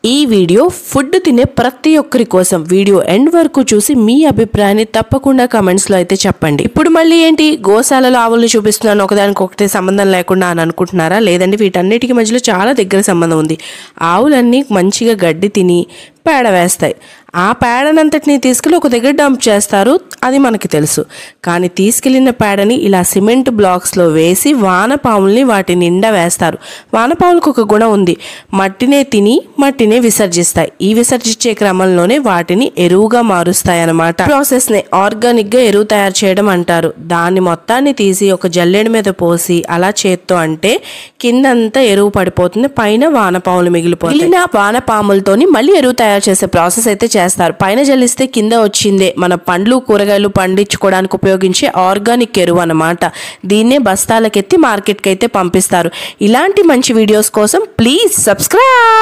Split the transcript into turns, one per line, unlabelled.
ఈ video food తినే ప్రతి ఒక్కరి కోసం వీడియో ఎండ్ వరకు చూసి మీ అభిప్రాయాన్ని తప్పకుండా కమెంట్స్ లో అయితే చెప్పండి. ఇప్పుడు మళ్ళీ ఏంటి గోశాలలో ఆవులను చూపిస్తున్నాను ఒకదానికొకటి సంబంధం లేకుండా అని అనుకుంటున్నారా? లేదండి, వీటన్నిటికీ మధ్యలో చాలా దగ్గర సంబంధం ఉంది. ఆవులన్నీ మంచిగా గడ్డి తిని పేడ వేస్తాయి. ఆ పేడనంతటిని తీసుకెళ్ళి ఒక దగ్గర డంప్ చేస్తారు, అది మనకి తెలుసు. కానీ తీసుకెళ్లిన పేడని ఇలా సిమెంట్ బ్లాక్స్లో వేసి వానపాముల్ని వాటి నిండా వేస్తారు. వానపాములకు ఒక గుణం ఉంది, మట్టినే తిని మట్టినే విసర్జిస్తాయి. ఈ విసర్జించే క్రమంలోనే వాటిని ఎరువుగా మారుస్తాయి అన్నమాట. ప్రాసెస్ని ఆర్గానిక్గా ఎరువు తయారు చేయడం అంటారు. దాన్ని మొత్తాన్ని తీసి ఒక జల్లెడ మీద పోసి అలా చేత్తో అంటే కిందంతా ఎరువు పడిపోతుంది, పైన వానపాములు మిగిలిపోతాయి. మిగిలిన వానపాములతోని మళ్ళీ ఎరువు తయారు చేసే ప్రాసెస్ అయితే చేస్తారు. పైన జల్లిస్తే కింద వచ్చిందే మన పండ్లు కూరగాయలు పండించుకోవడానికి ఉపయోగించే ఆర్గానిక్ ఎరువు అన్నమాట. దీన్నే బస్తాలకెత్తి మార్కెట్కి అయితే పంపిస్తారు. ఇలాంటి మంచి వీడియోస్ కోసం ప్లీజ్ సబ్స్క్రైబ్.